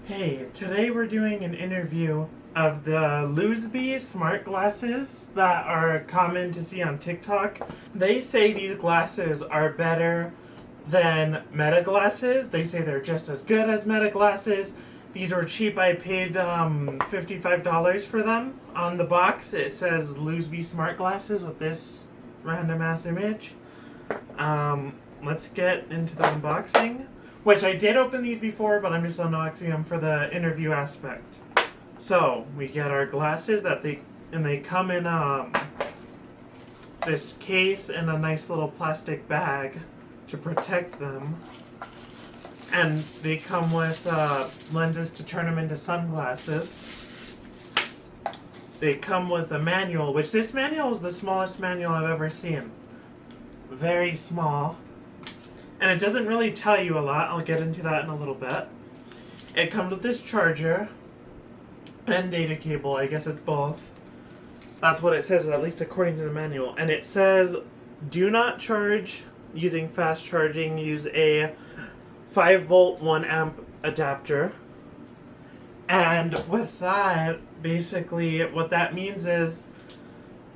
Hey, today we're doing an interview of the LUSBY smart glasses that are common to see on TikTok. They say these glasses are better than Meta glasses. They say they're just as good as Meta glasses. These were cheap. I paid $55 for them. On the box it says LUSBY smart glasses with this random ass image. Let's get into the unboxing. Which I did open these before, but I'm just unboxing them for the interview aspect. So we get our glasses they come in this case and a nice little plastic bag to protect them. And they come with lenses to turn them into sunglasses. They come with a manual, which this manual is the smallest manual I've ever seen. Very small. And it doesn't really tell you a lot. I'll get into that in a little bit. It comes with this charger and data cable. I guess it's both. That's what it says, at least according to the manual. And it says, do not charge using fast charging. Use a 5-volt 1-amp adapter. And with that, basically what that means is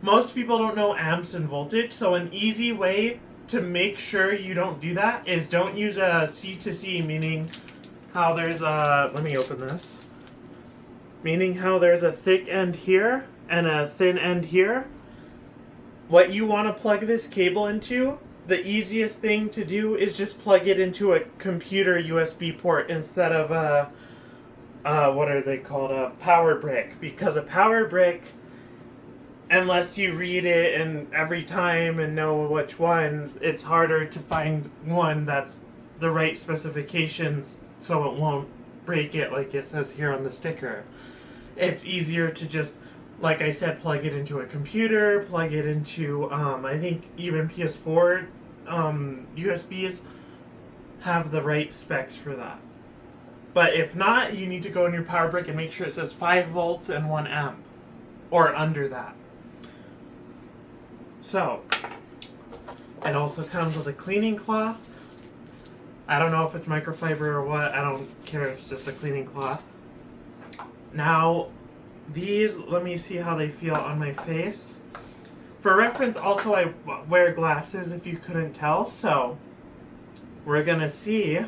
most people don't know amps and voltage. So an easy way to make sure you don't do that is don't use a C to C, meaning how there's a, let me open this, meaning how there's a thick end here and a thin end here. What you want to plug this cable into, the easiest thing to do is just plug it into a computer USB port instead of what are they called, a power brick, because a power brick, unless you read it and every time and know which ones, it's harder to find one that's the right specifications so it won't break it like it says here on the sticker. It's easier to just, like I said, plug it into a computer, plug it into, I think even PS4 USBs have the right specs for that. But if not, you need to go in your power brick and make sure it says 5 volts and 1 amp, or under that. So, it also comes with a cleaning cloth. I don't know if it's microfiber or what. I don't care. It's just a cleaning cloth. Now, these, let me see how they feel on my face. For reference, also, I wear glasses if you couldn't tell. So, we're going to see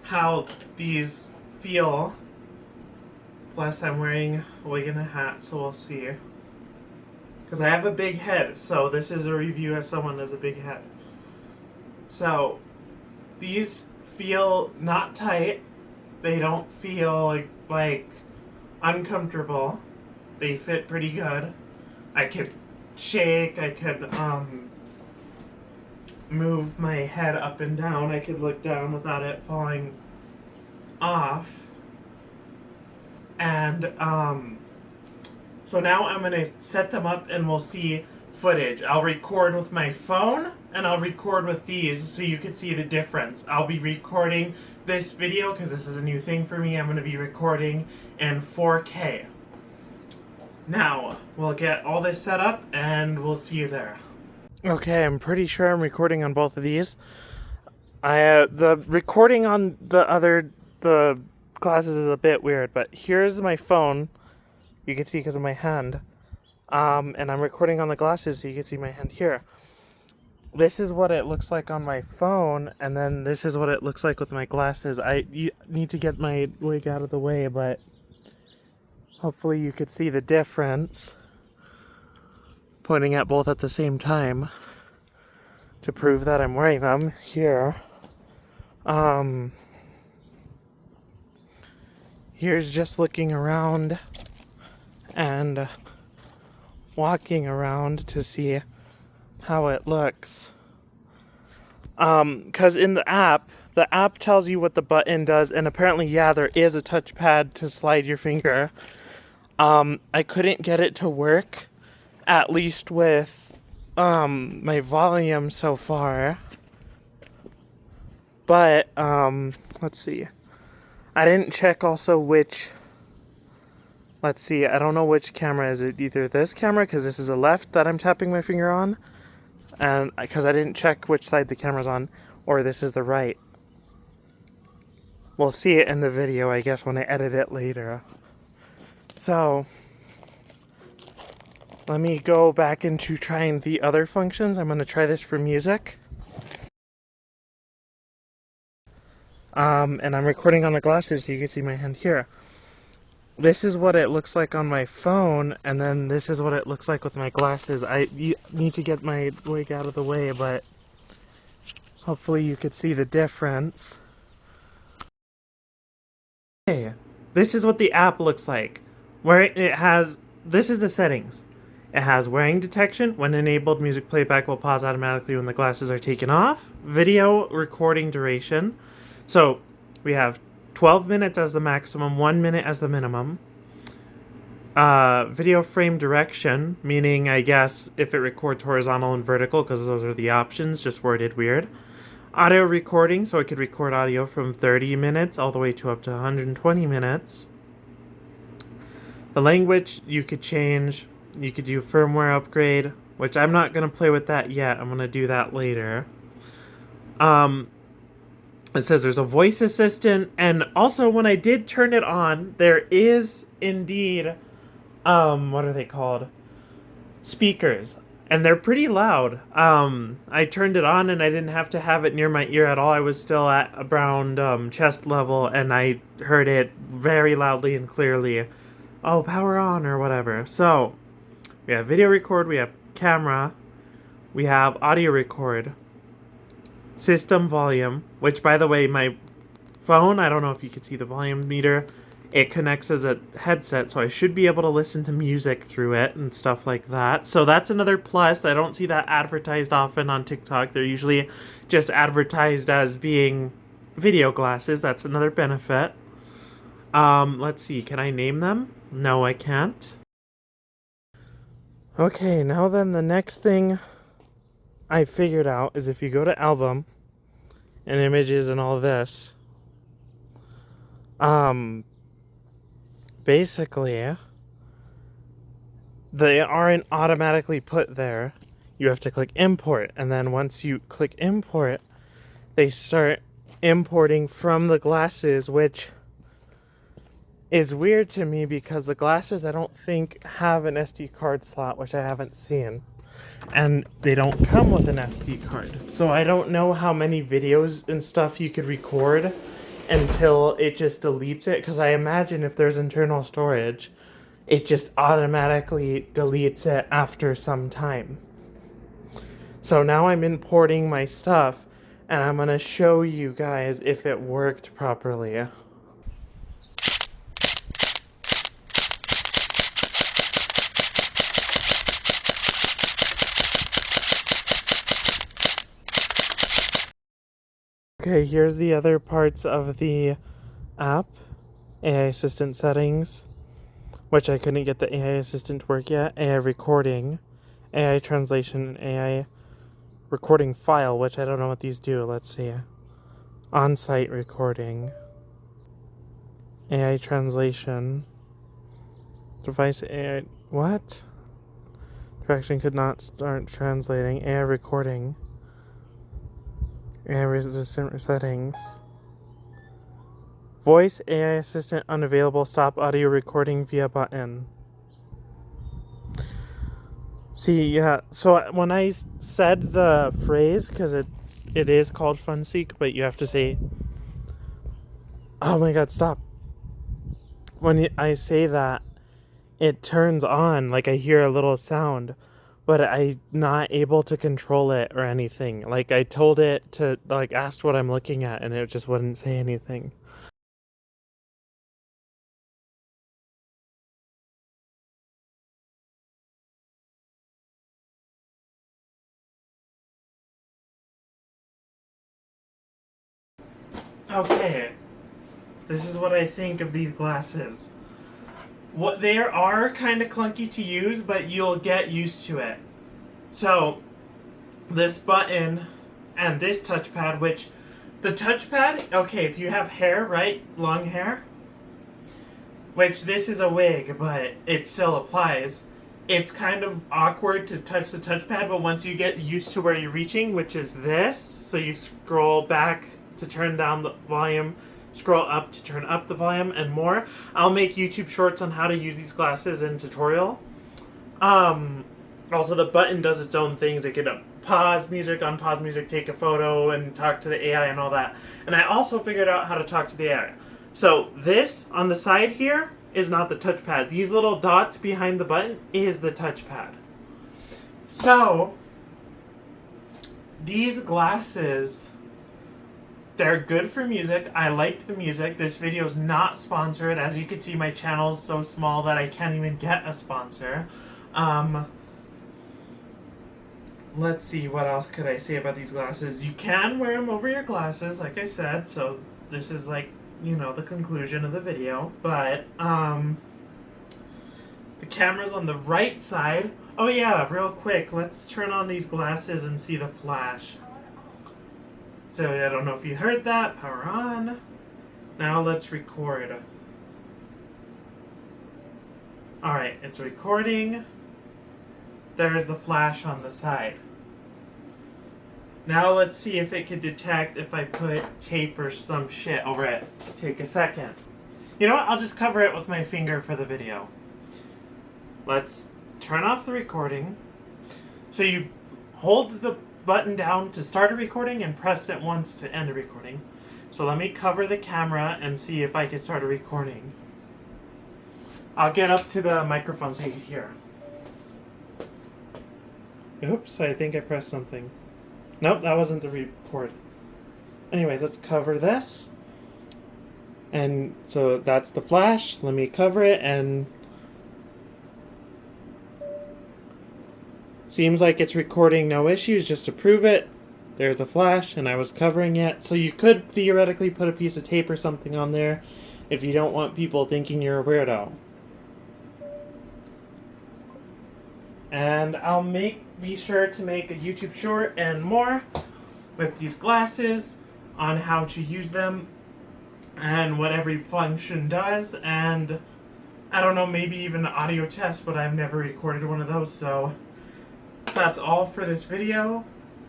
how these feel. Plus, I'm wearing a wig and a hat, so we'll see. Because I have a big head, so this is a review as someone has a big head. So, these feel not tight. They don't feel like uncomfortable. They fit pretty good. I could shake, I could move my head up and down. I could look down without it falling off. And so now I'm going to set them up and we'll see footage. I'll record with my phone and I'll record with these so you can see the difference. I'll be recording this video because this is a new thing for me. I'm going to be recording in 4K. Now, we'll get all this set up and we'll see you there. Okay, I'm pretty sure I'm recording on both of these. The recording on the glasses is a bit weird, but here's my phone. You can see because of my hand. And I'm recording on the glasses so you can see my hand here. This is what it looks like on my phone, and then this is what it looks like with my glasses. You need to get my wig out of the way, but hopefully you could see the difference. Pointing at both at the same time to prove that I'm wearing them here. Here's just looking around and walking around to see how it looks. Because in the app tells you what the button does, and apparently, yeah, there is a touchpad to slide your finger. I couldn't get it to work, at least with my volume so far. But, let's see. I didn't check also which, let's see, I don't know which camera is it. Either this camera, because this is the left that I'm tapping my finger on, and because I didn't check which side the camera's on, or this is the right. We'll see it in the video, I guess, when I edit it later. So, let me go back into trying the other functions. I'm going to try this for music. And I'm recording on the glasses so you can see my hand here. This is what it looks like on my phone, and then this is what it looks like with my glasses. I need to get my wig out of the way, but hopefully you could see the difference. Okay, this is what the app looks like. Where it has, this is the settings. It has wearing detection. When enabled, music playback will pause automatically when the glasses are taken off. Video recording duration. So we have 12 minutes as the maximum, 1 minute as the minimum. Video frame direction, meaning I guess if it records horizontal and vertical, because those are the options, just worded weird. Audio recording, so it could record audio from 30 minutes all the way to up to 120 minutes. The language you could change, you could do firmware upgrade, which I'm not going to play with that yet, I'm going to do that later. It says there's a voice assistant, and also when I did turn it on, there is indeed, what are they called? Speakers. And they're pretty loud. I turned it on and I didn't have to have it near my ear at all. I was still at around chest level, and I heard it very loudly and clearly. Oh, power on or whatever. So, we have video record, we have camera, we have audio record, system volume, which by the way, my phone, I don't know if you can see the volume meter, it connects as a headset, so I should be able to listen to music through it and stuff like that. So that's another plus. I don't see that advertised often on TikTok. They're usually just advertised as being video glasses. That's another benefit. Let's see. Can I name them? No, I can't. Okay, now then the next thing I figured out is if you go to album and images and all this, basically, they aren't automatically put there. You have to click import, and then once you click import, they start importing from the glasses, which is weird to me because the glasses I don't think have an SD card slot, which I haven't seen, and they don't come with an SD card. So I don't know how many videos and stuff you could record until it just deletes it, because I imagine if there's internal storage, it just automatically deletes it after some time. So now I'm importing my stuff, and I'm going to show you guys if it worked properly. Okay, here's the other parts of the app. AI Assistant settings, which I couldn't get the AI Assistant to work yet. AI recording, AI translation, and AI recording file, which I don't know what these do. Let's see. On-site recording, AI translation, device AI, what? Direction could not start translating, AI recording, AI resistant settings. Voice AI assistant unavailable. Stop audio recording via button. See, yeah. So when I said the phrase, because it is called FunSeek, but you have to say, oh my god, stop. When I say that, it turns on, like I hear a little sound, but I'm not able to control it or anything. Like I told it to, like, ask what I'm looking at, and it just wouldn't say anything. Okay, this is what I think of these glasses. What they are kind of clunky to use, but you'll get used to it. So, this button and this touchpad, which the touchpad, okay, if you have hair, right, long hair, which this is a wig, but it still applies. It's kind of awkward to touch the touchpad, but once you get used to where you're reaching, which is this, so you scroll back to turn down the volume, scroll up to turn up the volume, and more. I'll make YouTube shorts on how to use these glasses in tutorial. Also, the button does its own things. It can pause music, unpause music, take a photo, and talk to the AI and all that. And I also figured out how to talk to the AI. So this on the side here is not the touchpad. These little dots behind the button is the touchpad. So these glasses, they're good for music. I liked the music. This video is not sponsored. As you can see, my channel is so small that I can't even get a sponsor. Let's see, what else could I say about these glasses? You can wear them over your glasses, like I said, so this is like, you know, the conclusion of the video. But, the camera's on the right side. Oh yeah, real quick, let's turn on these glasses and see the flash. So I don't know if you heard that. Power on. Now let's record. Alright, it's recording. There's the flash on the side. Now let's see if it can detect if I put tape or some shit over it. Take a second. You know what? I'll just cover it with my finger for the video. Let's turn off the recording. So you hold the button down to start a recording and press it once to end a recording. So let me cover the camera and see if I can start a recording. I'll get up to the microphone so you can hear. Oops, I think I pressed something. Nope, that wasn't the record. Anyways, let's cover this. And so that's the flash. Let me cover it, and seems like it's recording no issues. Just to prove it, there's the flash, and I was covering it. So you could theoretically put a piece of tape or something on there if you don't want people thinking you're a weirdo. And I'll be sure to make a YouTube short and more with these glasses on how to use them and what every function does. And I don't know, maybe even an audio test, but I've never recorded one of those. So that's all for this video.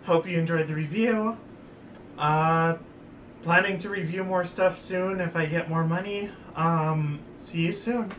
Hope you enjoyed the review. Planning to review more stuff soon if I get more money. See you soon.